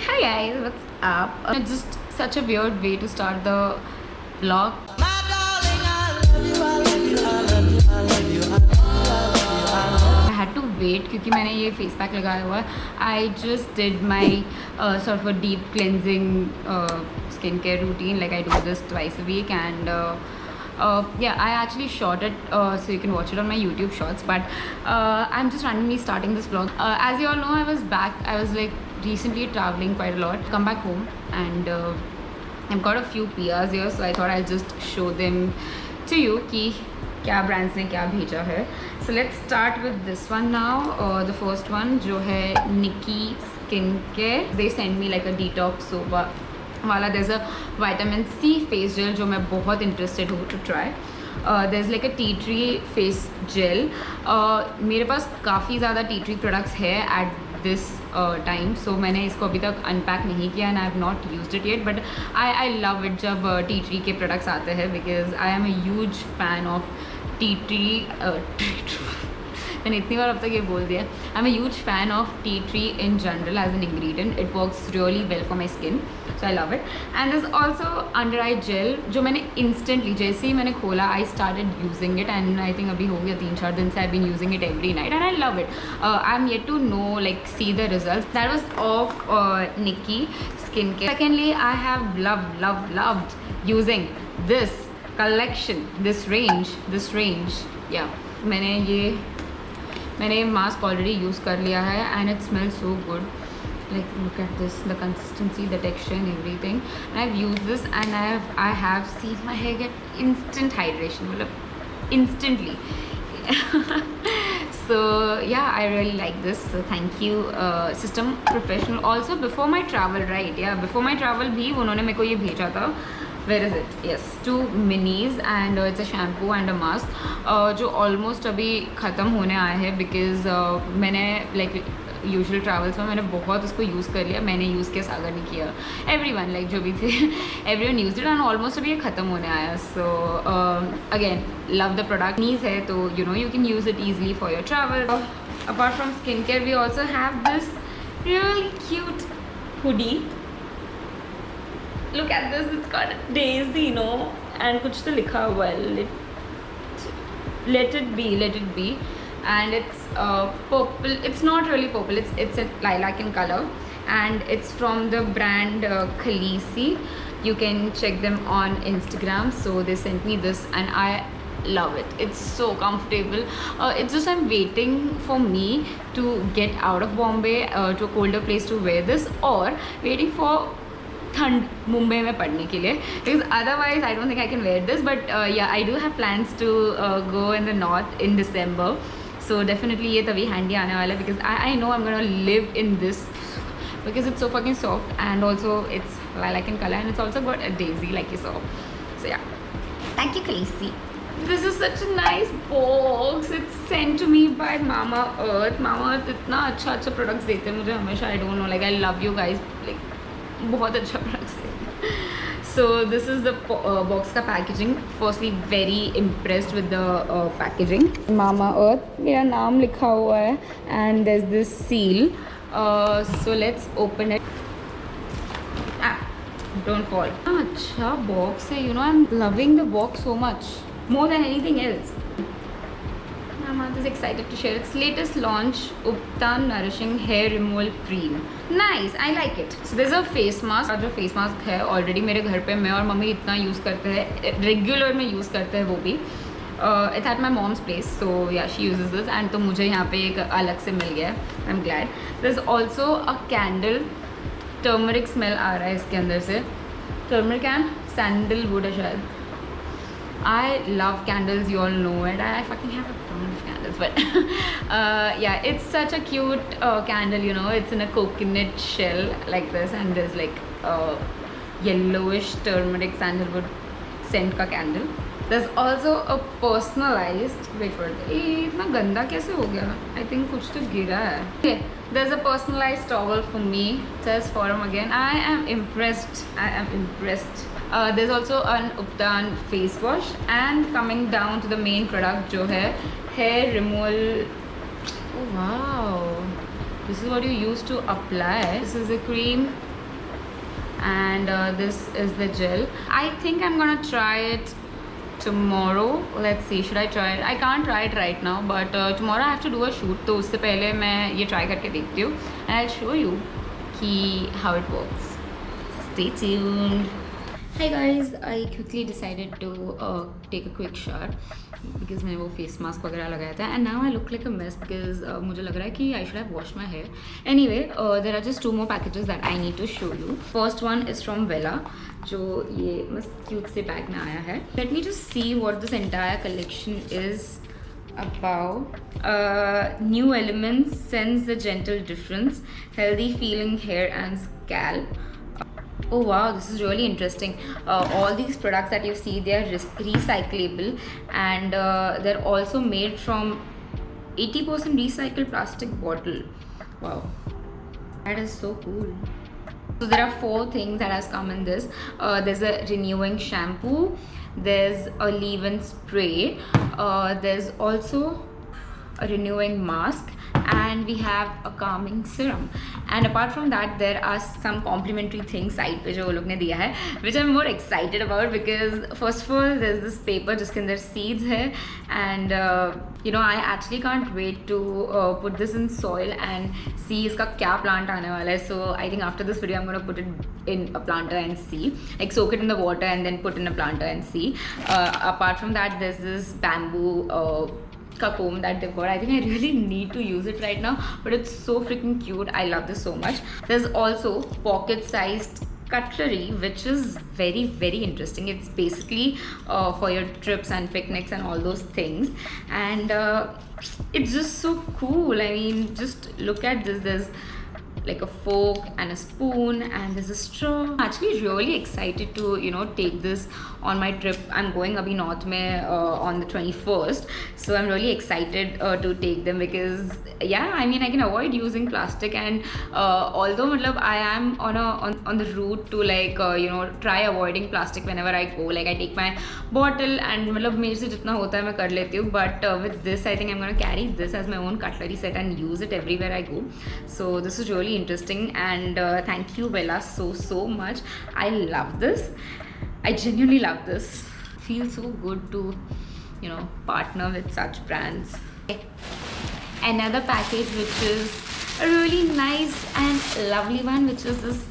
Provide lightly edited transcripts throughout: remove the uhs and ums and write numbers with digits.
Hi guys, what's up? It's just such a weird way to start the vlog. I had to wait क्योंकि मैंने ये face pack लगाया हुआ है. I just did my sort of a deep cleansing skincare routine. Like I do this twice a week and yeah, I actually shot it so you can watch it on my YouTube shorts. But I'm just randomly starting this vlog. As you all know, I was back. I was like recently traveling quite a lot. Come back home and I've got a few PRs here, so I thought I'll just show them to you कि क्या brands ने क्या भेजा है. So let's start with this one now. The first one जो है Nikki Skincare. They send me like a detox soap वाला. There's a vitamin C face gel जो मैं बहुत interested हूँ to try. There's like a tea tree face gel. मेरे पास काफ़ी ज़्यादा टी ट्री प्रोडक्ट्स है at this time, so मैंने इसको अभी तक अनपैक नहीं किया and I have not used it yet, but I love it जब टी ट्री के प्रोडक्ट्स आते हैं because I am a huge fan of tea tree. मैंने इतनी बार अब तक ये बोल दिया. I am a huge fan of tea tree in general as an ingredient. It works really well for my skin, so I love it. And this also under eye gel जो मैंने इंस्टेंटली जैसे ही मैंने खोला I started using it and I think अभी हो गया 3-4 दिन से I been using it every night and I love it. I am yet to know like see the result. That was of Nicky skin care. Secondly I have loved using this collection, this range. या मैंने mask already use कर लिया है and it smells so good. Like look at this, the consistency, the texture and everything. And I have use this and I have seen my hair get instant hydration, मतलब instantly. So yeah, I really like this. So thank you System Professional. Also before my travel, right? Yeah, before my travel भी उन्होंने मेरे को ये भेजा था. Where is it? Yes, 2 minis and it's a shampoo and a mask जो almost अभी ख़त्म होने आए हैं because मैंने like यूजुअल ट्रैवल्स में मैंने बहुत उसको यूज़ कर लिया. मैंने यूज़ किया, सागर ने किया, एवरीवन लाइक जो भी थे everyone used it and almost अभी ये ख़त्म होने आया. So again love the product. नीज है तो you know you can use it easily for your travel. Apart from skin care we also have this really cute hoodie. Look at this, it's got a daisy, you know, and कुछ तो लिखा हुआ है, let it be, and it's purple. It's not really purple, it's a lilac in color and it's from the brand Khaleesi. You can check them on Instagram. So they sent me this and I love it. It's so comfortable. It's just I'm waiting for me to get out of Bombay to a colder place to wear this, or waiting for ठंड मुंबई में पढ़ने के लिए, because otherwise I don't think I can wear this. But yeah I do have plans to go in the north in December, so definitely ये तभी handy आने वाला है because I know I am gonna live in this because it's so fucking soft and also it's lilac in color and it's also got a daisy like you saw. So yeah, thank you Khaleesi. This is such a nice box. It's sent to me by Mama Earth. Mama Earth इतना अच्छा products देते हैं मुझे हमेशा. I don't know, like I love you guys, like बहुत अच्छा products देते हैं. So this is the box का packaging. Firstly very impressed with the packaging. Mama Earth मेरा नाम लिखा हुआ है and there's this seal. So let's open it. Don't fall. अच्छा box है, you know I'm loving the box so much more than anything else. Mama is excited to share its latest launch, Uptan Nourishing Hair Removal Cream. Nice, I like it. So there's a face mask. जो face mask है already मेरे घर पे मैं और mummy इतना use करते हैं, रेगुलर में यूज़ करते हैं वो भी. It's at my mom's place, so yeah, she uses this and तो मुझे यहाँ पे एक अलग से मिल गया है. I'm glad. There's also a candle. Turmeric smell आ रहा है इसके अंदर से. Turmeric and sandalwood है शायद. I love candles, you all know it. I fucking have a ton of candles, but yeah, it's such a cute candle, you know. It's in a coconut shell like this and there's like yellowish turmeric sandalwood scent का candle. There's also a personalized, wait for it, इतना गंदा कैसे हो गया? I think कुछ तो गिरा है. Okay, there's a personalized towel for me. It says forum again. I am impressed. There's also an Uptan face wash and coming down to the main product जो है hair removal. Oh wow, this is what you use to apply. This is a cream and this is the gel. I think I'm gonna try it tomorrow. Let's see, should I try it? I can't try it right now, but tomorrow I have to do a shoot, तो उससे पहले मैं ये try करके देखती हूँ and I'll show you कि how it works. Stay tuned. Hi guys, I quickly decided to take a quick shower because मैंने वो face mask वगैरह लगाया था and now I look like a mess because मुझे लग रहा है कि I should have washed my hair. Anyway, there are just 2 more packages that I need to show you. First one is from Vella, जो ये मस्त cute से bag में आया है. Let me just see what this entire collection is about. New Elements, sense the gentle difference, healthy feeling hair and scalp. Oh wow, this is really interesting. All these products that you see, they are recyclable, and they're also made from 80% recycled plastic bottle. Wow, that is so cool. So there are 4 things that has come in this. There's a renewing shampoo, there's a leave-in spray, there's also a renewing mask, and we have a calming serum. And apart from that, there are some complimentary things side पे जो वो लोग ने दिया है, which I'm more excited about because first of all there's this paper जिसके अंदर seeds है, and you know, I actually can't wait to put this in soil and see इसका क्या plant आने वाला है. So I think after this video I'm gonna put it in a planter and see, like soak it in the water and then put in a planter and see. Apart from that, there's this bamboo comb that they've got. I think I really need to use it right now, but it's so freaking cute. I love this so much. There's also pocket sized cutlery, which is very interesting. It's basically for your trips and picnics and all those things, and it's just so cool. I mean, just look at this. There's like a fork and a spoon, and there's a straw. I'm actually really excited to, you know, take this on my trip. I'm going abhi north mein on the 21st, so I'm really excited to take them because yeah, I mean, I can avoid using plastic, and although I am on the route to, like, you know, try avoiding plastic whenever I go. Like, I take my bottle and मेरे से जितना होता है मैं कर लेती हूँ, but with this I think I'm gonna carry this as my own cutlery set and use it everywhere I go. So this is really interesting, and thank you Vella so much. I love this. I genuinely love this. Feels so good to, you know, partner with such brands. Another package which is a really nice and lovely one, which is this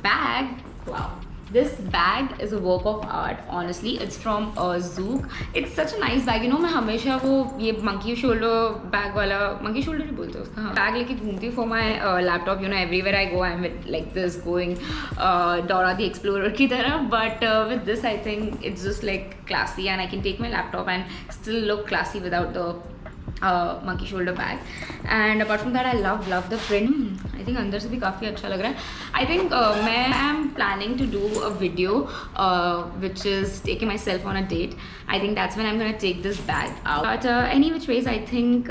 bag. Wow, this bag is a work of art. Honestly, it's from Zook. It's such a nice bag. You know, मैं हमेशा वो ये monkey shoulder bag वाला, monkey shoulder ही बोलते हैं उसका, हाँ, bag लेके घूमती हूँ for my laptop. You know, everywhere I go I'm with like this, going Dora the Explorer की तरह. But with this I think it's just like classy, and I can take my laptop and still look classy without the monkey shoulder bag. And apart from that, I love the print. I think अंदर से भी काफ़ी अच्छा लग रहा है. I think मैं am planning to do a video which is taking myself on a date. I think that's when I'm gonna take this bag out. But any which ways, I think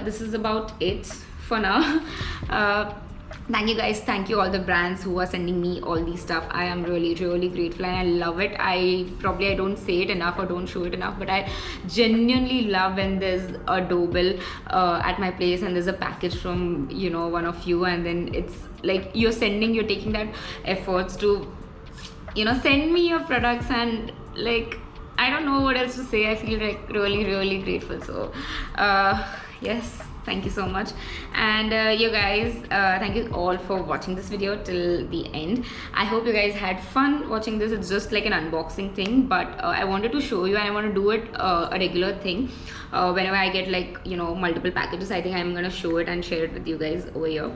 this is about it for now. Thank you guys, thank you all the brands who are sending me all these stuff. I am really grateful and I love it. I don't say it enough or don't show it enough, but I genuinely love when there's a doorbell at my place and there's a package from, you know, one of you, and then it's like you're taking that efforts to, you know, send me your products, and like, I don't know what else to say. I feel like really grateful. So yes, thank you so much. And you guys, thank you all for watching this video till the end. I hope you guys had fun watching this. It's just like an unboxing thing, but I wanted to show you, and I want to do it a regular thing. Whenever I get, like, you know, multiple packages, I think I'm gonna show it and share it with you guys over here.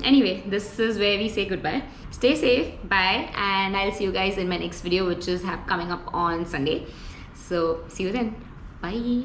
Anyway, this is where we say goodbye. Stay safe, bye, and I'll see you guys in my next video, which is coming up on Sunday. So see you then. Bye.